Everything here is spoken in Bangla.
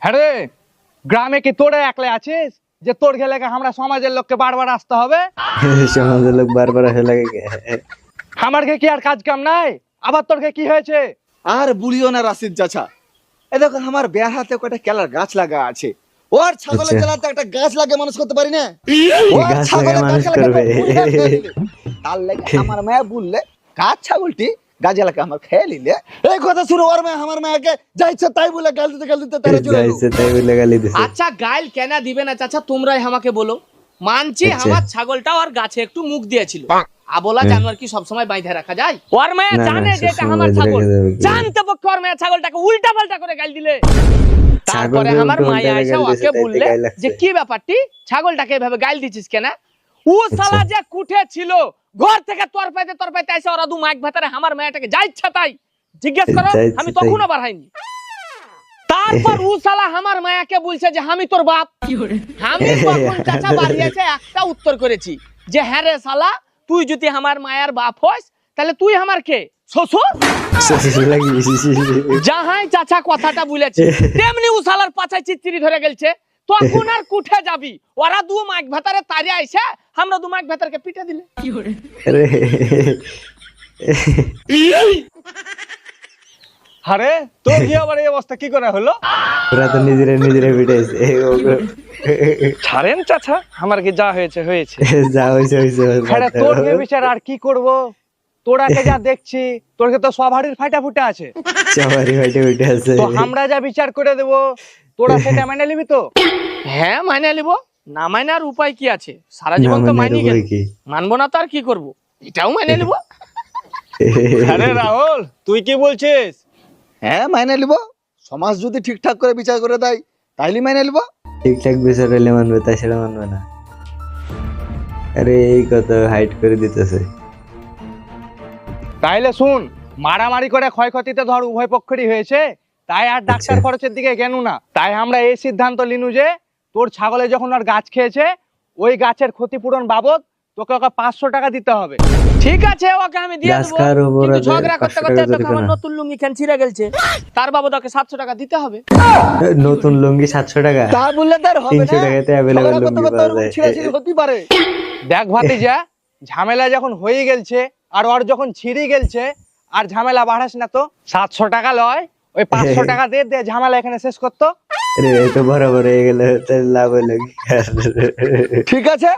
হ্যাঁ রে, গ্রামে কি তোরে একলে আছিস যে তোর গেলে আমরা সমাজের লোককে বারবার আসতে হবে? সমাজের লোক বারবার আসে লাগে। আমার কি আর কাজ কাম নাই? আবার তোর কি হয়েছে? আর বুড়িও না রাশিদ চাচা, এ দেখো আমার বেয়ার হাতে কয়টা কেলার গাছ লাগা আছে, ওর ছাগলের জেলাতে একটা গাছ লাগে মানুষ করতে পারি না। গাছ লাগে মানুষ করবে। তার লাগে আমার মেয়ে বললে গাছ ছাগলটি গাছ এলাকা আমার খেয়ে নিলে এই কথা শুনে ওর মেয়ে আমার মেয়েকে যা ইচ্ছা তাই বলে গাল দিতে তারা চলে গেল। যাইছে তাই বলে গালি দিছে। আচ্ছা গাইল কেন দিবে না চাচা, তোমরাই আমাকে বলো। মানছি আমার ছাগলটা আর গাছে একটু মুখ দিয়েছিল, আবলা জানোয়ার কি সবসময় বাইধে রাখা যায়? ওর মেয়ে জানে যে এটা আমার ছাগল, জানতে পক্ষে ওর মেয়ে ছাগলটাকে উল্টা পাল্টা করে গাল দিলে। তারপরে আমার মায়া এসে ওকে বললে যে কি ব্যাপারটি, ছাগলটাকে এভাবে গাল দিছিস কেন? ও শালা যে কুঠে ছিল ঘর থেকে তোর পাইতে এসে ওরা দু মাইক ভাতারে আমার মেয়েটাকে যা ইচ্ছা তাই জিজ্ঞেস করো, আমি তখনও বাড়াইনি। তারপর ও শালা আমার মায়াকে বলছে যে আমি তোর বাপ। আমি তখন চাচা বাড়ি এসে একটা উত্তর করেছি যে হ্যাঁ রে শালা, তুই যদি আমার মায়ের বাপ হস তাহলে তুই আমার কে শ্বশুর? যাহাই চাচা কথাটা বলেছে তেমনি ও শালার পাছায় চিত্রি ধরে গেলছে। তখন আর কুঠে যাবি, ওরা দু মাইক ভাতারে তারে আইসে আমরা দু মাইক ভাতারকে পিটে দিলে। আরে তোর কি আবার এই অবস্থা কি করে হলো? ওরা তো নিজেরা পিটাইছে। ছাড়েন চাচা, আমার কি যা হয়েছে হয়েছে। যা হয়েছে হয়েছে। আরে তোর কে বিচার আর কি করব, তোরাকে যা দেখছি তোরকে তো সব হাড়ির ফাটা ফুটা আছে, সবারই ফাটে ফুটে আছে। তো আমরা যা বিচার করে দেব তোরা সেটা মেনে নিবি তো? হ্যাঁ মাইনে নিব, না মাইনে আর উপায় কি আছে? সারা জীবন তো মাইনে গেল, মানবো না তো আর কি করবো, এটাও মেনে নিব। আরে রাহুল তুই কি বলছিস? হ্যাঁ মাইনে নিব, সমাজ যদি ঠিকঠাক করে বিচার করে দেয় তাইলে মাইনে নিব। ঠিকঠাক বিচার হলে মানবে, তাছাড়া মানবে না। আরে এই কত হাইট করে দিতেছে। তাইলে শুন, মারামারি করে ক্ষয়ক্ষতিতে ধর উভয় পক্ষেরই হয়েছে, তাই আর ডাক্তার খরচের দিকে গেল না। তাই আমরা এই সিদ্ধান্ত নিনু যে তোর ছাগলে যখন আর গাছ খেয়েছে ওই গাছের ক্ষতিপূরণ বাবদ তোকে ওকে 500 টাকা দিতে হবে। ঠিক আছে ওকে আমি দিয়ে দেবো, কিন্তু ঝগড়া করতে করতে তোকে আমার নতুন লুঙ্গি খান ছিঁড়ে গেলছে, তার বাবদ ওকে 700 টাকা দিতে হবে। নতুন লুঙ্গি 700 টাকা? তা বললে তার হবে না, 300 টাকাতে अवेलेबल লুঙ্গি পাওয়া যায়। ছিঁড়াছিঁড়ি হতে পারে। দেখ ভাতিজা, ঝামেলা যখন হয়ে গেলছে আর ওর যখন ছিঁড়ে গেলছে আর ঝামেলা বাড়াস না তো। 700 টাকা লয়, ওই 500 টাকা দিয়ে দে, ঝামেলা এখানে শেষ করতো। আরে এই তো বরাবর হয়ে গেল, তাহলে লাভ হলো কি? ঠিক আছে